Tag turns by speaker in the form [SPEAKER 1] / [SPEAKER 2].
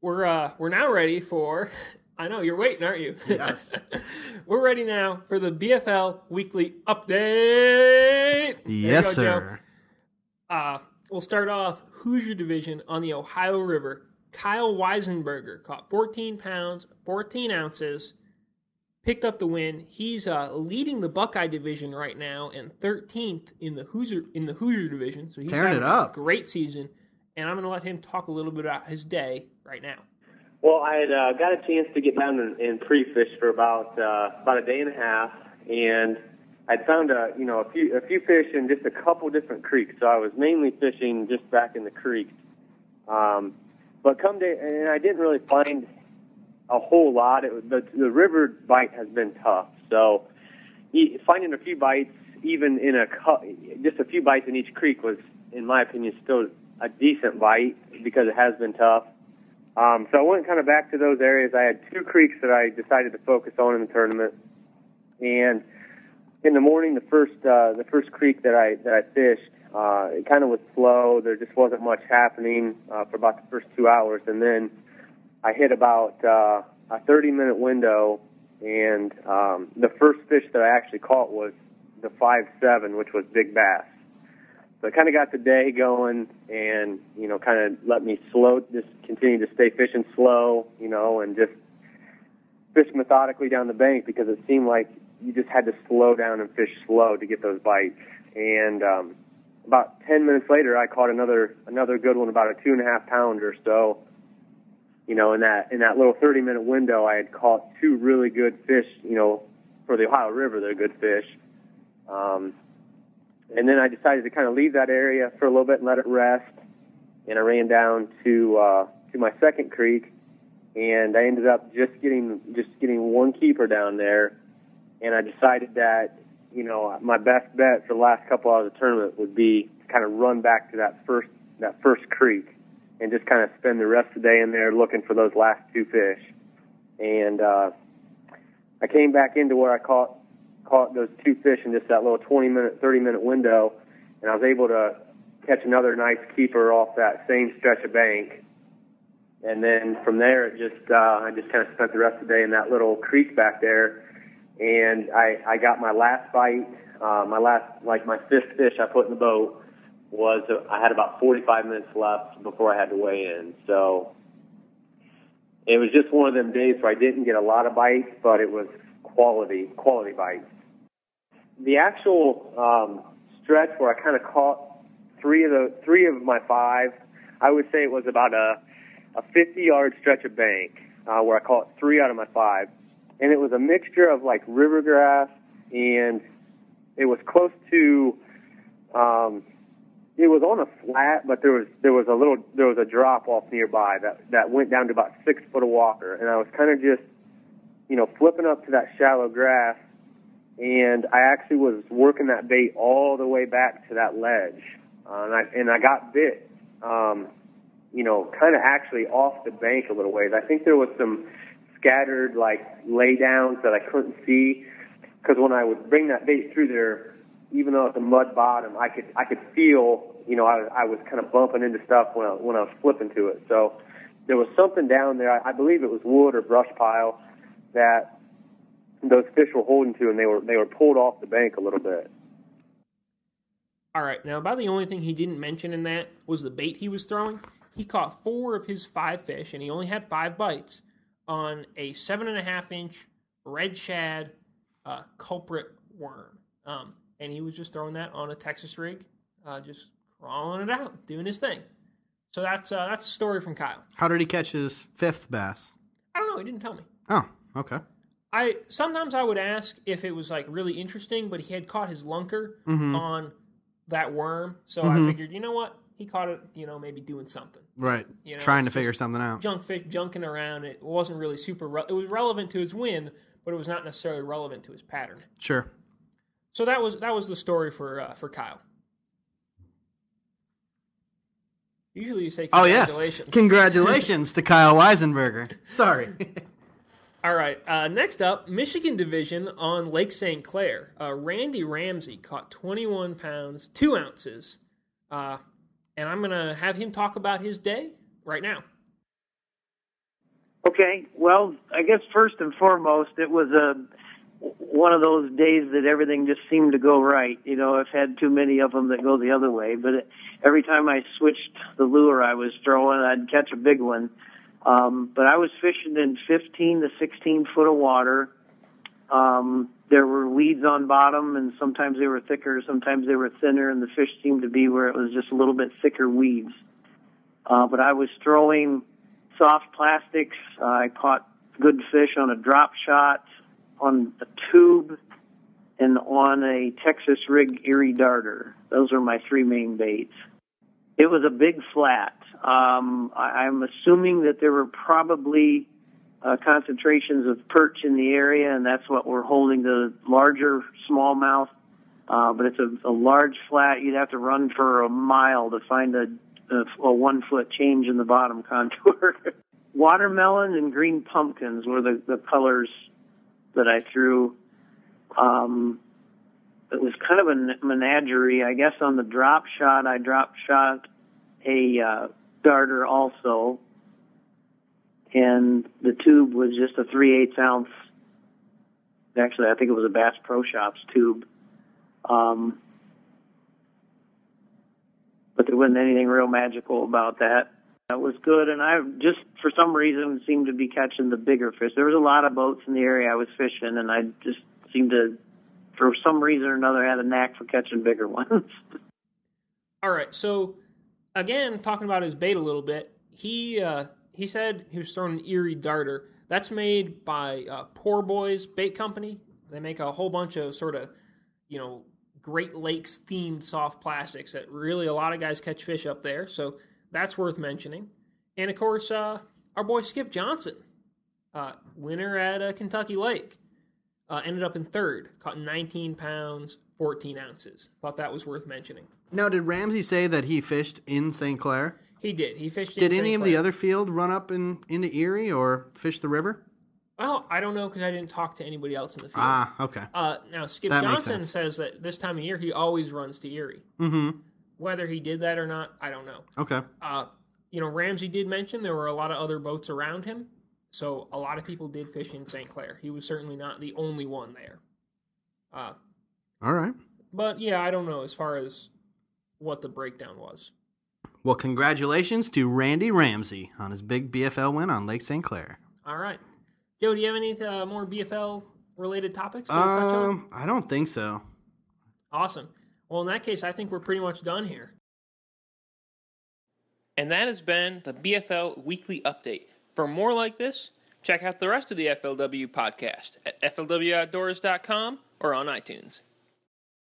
[SPEAKER 1] We're now ready for. I know you're waiting, aren't you?
[SPEAKER 2] Yes.
[SPEAKER 1] We're ready now for the BFL weekly update.
[SPEAKER 2] Yes, sir.
[SPEAKER 1] Joe. We'll start off Hoosier division on the Ohio River. Kyle Weisenberger caught 14 pounds, 14 ounces, picked up the win. He's leading the Buckeye division right now and 13th in the Hoosier division. So he's having a great season. And I'm going to let him talk a little bit about his day right now.
[SPEAKER 3] Well, I had got a chance to get down and pre-fish for about a day and a half, and I'd found a few fish in just a couple different creeks. So I was mainly fishing just back in the creeks. But and I didn't really find a whole lot. The river bite has been tough. So finding a few bites, even in just a few bites in each creek, was, in my opinion, still a decent bite because it has been tough. So I went kind of back to those areas. I had two creeks that I decided to focus on in the tournament. And in the morning, the first creek that I fished, it kind of was slow. There just wasn't much happening for about the first 2 hours. And then I hit about a 30-minute window, and the first fish that I actually caught was the 5.7, which was big bass. So it kind of got the day going and, kind of let me just continue to stay fishing slow, and just fish methodically down the bank because it seemed like you just had to slow down and fish slow to get those bites. And about 10 minutes later, I caught another good one, about a 2.5 pounder. So, in that little 30-minute window, I had caught two really good fish, for the Ohio River. They're good fish. And then I decided to kind of leave that area for a little bit and let it rest. And I ran down to my second creek, and I ended up just getting one keeper down there. And I decided that, my best bet for the last couple hours of the tournament would be to kind of run back to that first creek and just kind of spend the rest of the day in there looking for those last two fish. And I came back into where I caught those two fish in just that little 30-minute window, and I was able to catch another nice keeper off that same stretch of bank. And then from there, I just kind of spent the rest of the day in that little creek back there, and I got my last bite. My fifth fish I put in the boat was I had about 45 minutes left before I had to weigh in. So it was just one of them days where I didn't get a lot of bites, but it was quality bites. The actual stretch where I kind of caught three of my five, I would say it was about a 50-yard stretch of bank where I caught 3 out of my 5, and it was a mixture of like river grass, and it was close to. It was on a flat, but there was a drop off nearby that went down to about 6 foot of water, and I was kind of just flipping up to that shallow grass, and I actually was working that bait all the way back to that ledge, and I got bit, kind of actually off the bank a little ways. I think there was some scattered lay downs that I couldn't see, because when I would bring that bait through there, even though it's a mud bottom, I could feel, I was kind of bumping into stuff when I was flipping to it. So there was something down there. I believe it was wood or brush pile that those fish were holding to, and they were pulled off the bank a little bit.
[SPEAKER 1] All right, now about the only thing he didn't mention in that was the bait he was throwing. He caught 4 of his 5 fish, and he only had 5 bites on a 7.5-inch red shad culprit worm. And he was just throwing that on a Texas rig, just crawling it out, doing his thing. So that's a story from Kyle.
[SPEAKER 2] How did he catch his 5th bass?
[SPEAKER 1] I don't know. He didn't tell me.
[SPEAKER 2] Oh, okay.
[SPEAKER 1] Sometimes I would ask if it was really interesting, but he had caught his lunker on that worm, so I figured, you know what, he caught it, maybe doing something.
[SPEAKER 2] Right. Trying to figure something out.
[SPEAKER 1] Junk fish junking around. It wasn't really it was relevant to his win, but it was not necessarily relevant to his pattern.
[SPEAKER 2] Sure.
[SPEAKER 1] So that was the story for Kyle. Usually you say congratulations.
[SPEAKER 2] Oh, yes. Congratulations to Kyle Weisenberger. Sorry.
[SPEAKER 1] All right. Next up, Michigan division on Lake St. Clair. Randy Ramsey caught 21 pounds, 2 ounces. And I'm going to have him talk about his day right now.
[SPEAKER 4] Okay. Well, I guess first and foremost, it was one of those days that everything just seemed to go right. You know, I've had too many of them that go the other way, but every time I switched the lure I was throwing, I'd catch a big one. But I was fishing in 15 to 16 foot of water. There were weeds on bottom, and sometimes they were thicker, sometimes they were thinner, and the fish seemed to be where it was just a little bit thicker weeds. But I was throwing soft plastics. I caught good fish on a drop shot, on a tube, and on a Texas rig Erie darter. Those are my three main baits. It was a big flat. I'm assuming that there were probably concentrations of perch in the area, and that's what we're holding the larger smallmouth. But it's a large flat. You'd have to run for a mile to find a 1 foot change in the bottom contour. Watermelon and green pumpkins were the colors that I threw. It was kind of a menagerie. I guess on the drop shot, I drop shot a darter also, and the tube was just a 3/8 ounce. Actually, I think it was a Bass Pro Shops tube. But there wasn't anything real magical about that. That was good, and I just, for some reason, seemed to be catching the bigger fish. There was a lot of boats in the area I was fishing, and I just seemed to, for some reason or another, had a knack for catching bigger ones.
[SPEAKER 1] All right, so again, talking about his bait a little bit, he said he was throwing an Erie darter. That's made by Poor Boys Bait Company. They make a whole bunch of sort of, Great Lakes themed soft plastics that really a lot of guys catch fish up there. So that's worth mentioning. And of course, our boy Skip Johnson, winner at Kentucky Lake, ended up in third, caught 19 pounds, 14 ounces. Thought that was worth mentioning.
[SPEAKER 2] Now, did Ramsey say that he fished in St. Clair?
[SPEAKER 1] He did. He fished in
[SPEAKER 2] Did
[SPEAKER 1] St.
[SPEAKER 2] any
[SPEAKER 1] Clair.
[SPEAKER 2] of the other field run up into Erie or fish the river?
[SPEAKER 1] Well, I don't know because I didn't talk to anybody else in the field.
[SPEAKER 2] Ah, okay.
[SPEAKER 1] Now, Skip
[SPEAKER 2] That makes
[SPEAKER 1] Johnson
[SPEAKER 2] sense.
[SPEAKER 1] says that this time of year he always runs to Erie.
[SPEAKER 2] Mm-hmm.
[SPEAKER 1] Whether he did that or not, I don't know.
[SPEAKER 2] Okay.
[SPEAKER 1] Ramsey did mention there were a lot of other boats around him, so a lot of people did fish in St. Clair. He was certainly not the only one there.
[SPEAKER 2] All right.
[SPEAKER 1] But, yeah, I don't know as far as what the breakdown was.
[SPEAKER 2] Well, congratulations to Randy Ramsey on his big BFL win on Lake St. Clair.
[SPEAKER 1] All right. Joe, do you have any more BFL-related topics to touch on?
[SPEAKER 2] I don't think so.
[SPEAKER 1] Awesome. Well, in that case, I think we're pretty much done here. And that has been the BFL Weekly Update. For more like this, check out the rest of the FLW podcast at flwoutdoors.com or on iTunes.